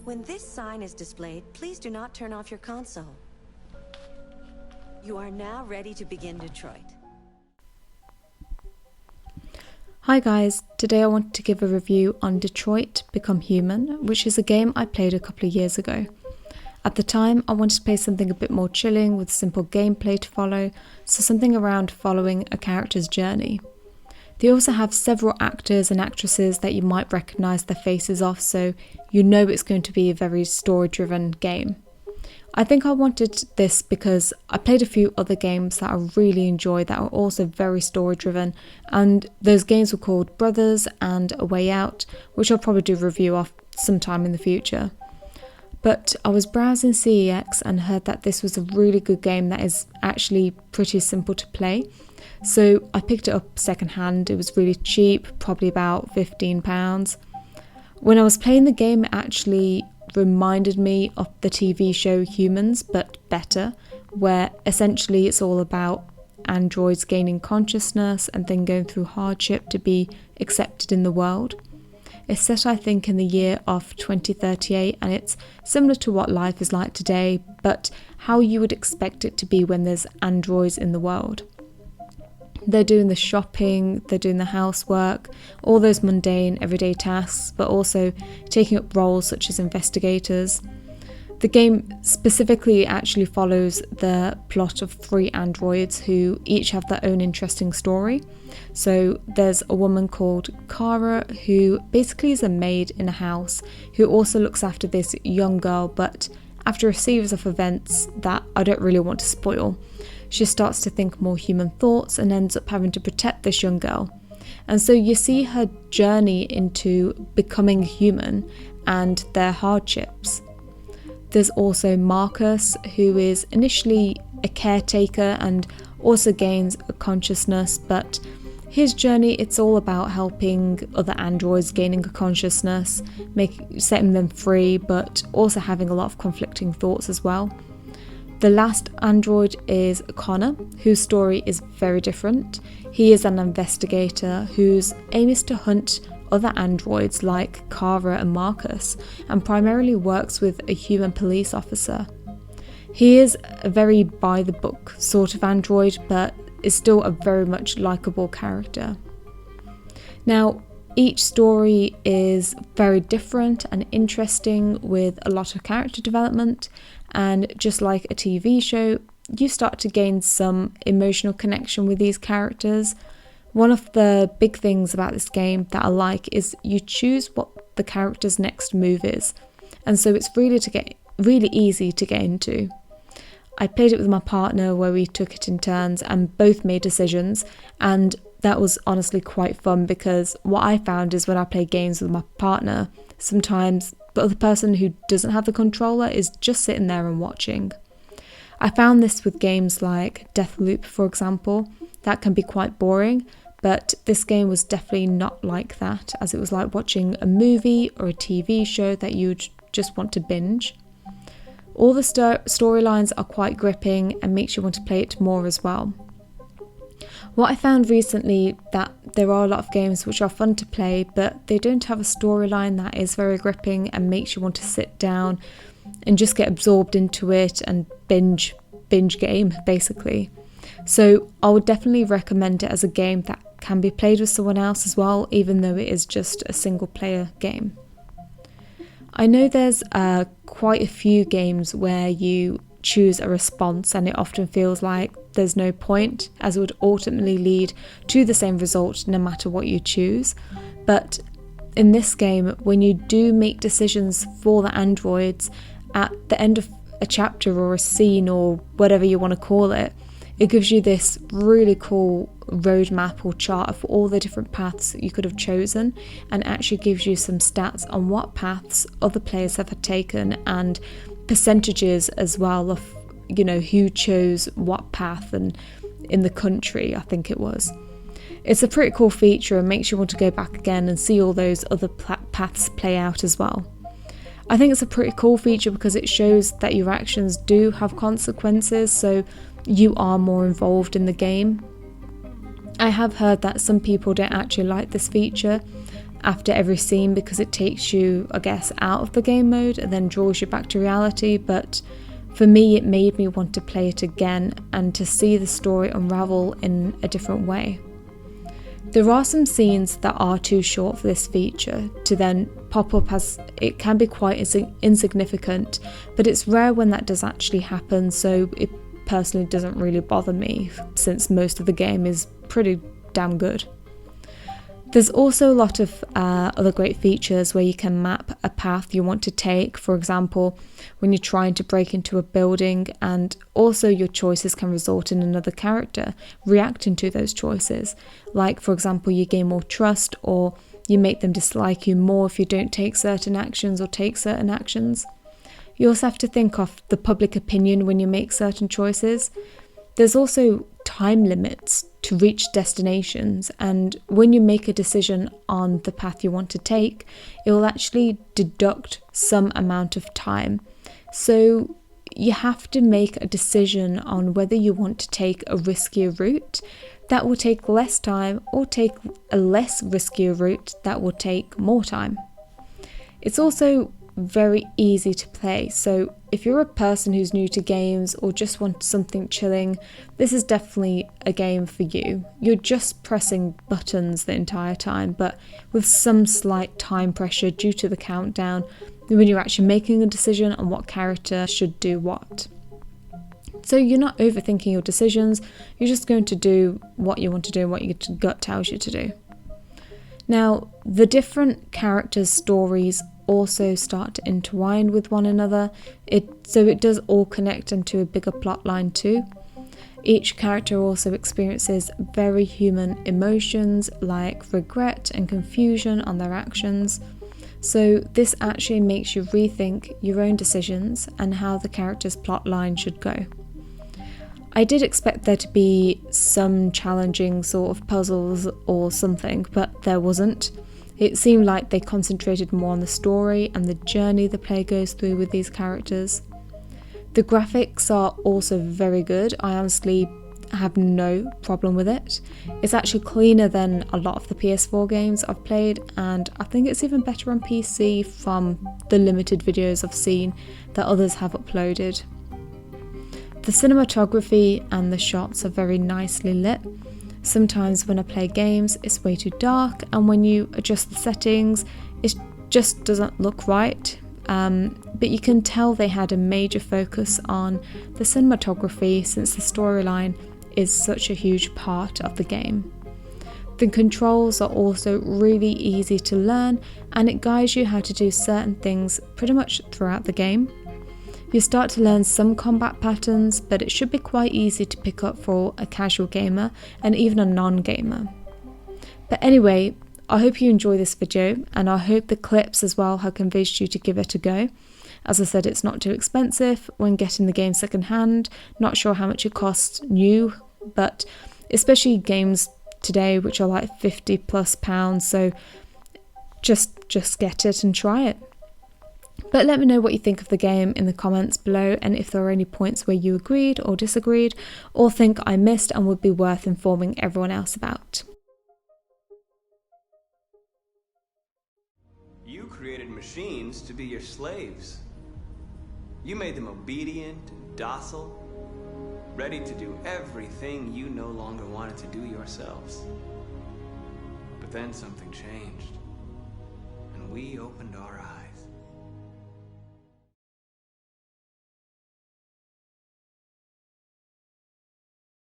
When this sign is displayed, please do not turn off your console. You are now ready to begin Detroit. Hi guys, today I wanted to give a review on Detroit Become Human, which is a game I played a couple of years ago. At the time, I wanted to play something a bit more chilling with simple gameplay to follow, so something around following a character's journey. They also have several actors and actresses that you might recognise their faces of, so you know it's going to be a very story-driven game. I think I wanted this because I played a few other games that I really enjoyed that are also very story-driven, and those games were called Brothers and A Way Out, which I'll probably do a review of sometime in the future. But I was browsing CEX and heard that this was a really good game that is actually pretty simple to play. So I picked it up secondhand. It was really cheap, probably about £15. When I was playing the game, it actually reminded me of the TV show Humans, but better, where essentially it's all about androids gaining consciousness and then going through hardship to be accepted in the world. It's set, I think, in the year of 2038, and it's similar to what life is like today, but how you would expect it to be when there's androids in the world. They're doing the shopping, they're doing the housework, all those mundane everyday tasks, but also taking up roles such as investigators. The game specifically actually follows the plot of 3 androids who each have their own interesting story. So there's a woman called Kara who basically is a maid in a house who also looks after this young girl, but after a series of events that I don't really want to spoil, she starts to think more human thoughts and ends up having to protect this young girl. And so you see her journey into becoming human and their hardships. There's also Markus, who is initially a caretaker and also gains a consciousness, but his journey, it's all about helping other androids gaining a consciousness, setting them free, but also having a lot of conflicting thoughts as well. The last android is Connor, whose story is very different. He is an investigator whose aim is to hunt other androids like Kara and Markus, and primarily works with a human police officer. He is a very by-the-book sort of android, but is still a very much likeable character. Now, each story is very different and interesting with a lot of character development, and just like a TV show, you start to gain some emotional connection with these characters. One of the big things about this game that I like is you choose what the character's next move is, and so it's really easy to get into. I played it with my partner where we took it in turns and both made decisions, and that was honestly quite fun because what I found is when I play games with my partner, sometimes the other person who doesn't have the controller is just sitting there and watching. I found this with games like Deathloop, for example. That can be quite boring, but this game was definitely not like that, as it was like watching a movie or a TV show that you'd just want to binge. All the storylines are quite gripping and makes you want to play it more as well. What I found recently that there are a lot of games which are fun to play, but they don't have a storyline that is very gripping and makes you want to sit down and just get absorbed into it and binge game basically. So I would definitely recommend it as a game that can be played with someone else as well, even though it is just a single player game. I know there's quite a few games where you choose a response and it often feels like there's no point, as it would ultimately lead to the same result no matter what you choose. But in this game, when you do make decisions for the androids at the end of a chapter or a scene or whatever you want to call it, it gives you this really cool roadmap or chart of all the different paths that you could have chosen, and actually gives you some stats on what paths other players have taken and percentages as well of, who chose what path and in the country, I think it was. It's a pretty cool feature and makes you want to go back again and see all those other paths play out as well. I think it's a pretty cool feature because it shows that your actions do have consequences, so you are more involved in the game. I have heard that some people don't actually like this feature, after every scene because it takes you, I guess, out of the game mode and then draws you back to reality, but for me it made me want to play it again and to see the story unravel in a different way. There are some scenes that are too short for this feature to then pop up, as it can be quite insignificant, but it's rare when that does actually happen, so it personally doesn't really bother me since most of the game is pretty damn good. There's also a lot of other great features where you can map a path you want to take, for example, when you're trying to break into a building, and also your choices can result in another character reacting to those choices. Like, for example, you gain more trust, or you make them dislike you more if you don't take certain actions or take certain actions. You also have to think of the public opinion when you make certain choices. There's also time limits to reach destinations, and when you make a decision on the path you want to take, it will actually deduct some amount of time. So you have to make a decision on whether you want to take a riskier route that will take less time, or take a less riskier route that will take more time. It's also very easy to play, so if you're a person who's new to games or just want something chilling, this is definitely a game for you. You're just pressing buttons the entire time, but with some slight time pressure due to the countdown when you're actually making a decision on what character should do what. So you're not overthinking your decisions, you're just going to do what you want to do and what your gut tells you to do. Now, the different characters' stories also start to intertwine with one another, so it does all connect into a bigger plot line too. Each character also experiences very human emotions like regret and confusion on their actions, so this actually makes you rethink your own decisions and how the character's plot line should go. I did expect there to be some challenging sort of puzzles or something, but there wasn't. It seemed like they concentrated more on the story and the journey the player goes through with these characters. The graphics are also very good. I honestly have no problem with it. It's actually cleaner than a lot of the PS4 games I've played, and I think it's even better on PC from the limited videos I've seen that others have uploaded. The cinematography and the shots are very nicely lit. Sometimes when I play games, it's way too dark, and when you adjust the settings, it just doesn't look right. But you can tell they had a major focus on the cinematography since the storyline is such a huge part of the game. The controls are also really easy to learn, and it guides you how to do certain things pretty much throughout the game. You start to learn some combat patterns, but it should be quite easy to pick up for a casual gamer and even a non-gamer. But anyway, I hope you enjoy this video, and I hope the clips as well have convinced you to give it a go. As I said, it's not too expensive when getting the game secondhand. Not sure how much it costs new, but especially games today which are like £50+, so just get it and try it. But let me know what you think of the game in the comments below, and if there are any points where you agreed or disagreed, or think I missed and would be worth informing everyone else about. You created machines to be your slaves. You made them obedient and docile, ready to do everything you no longer wanted to do yourselves. But then something changed, and we opened our eyes.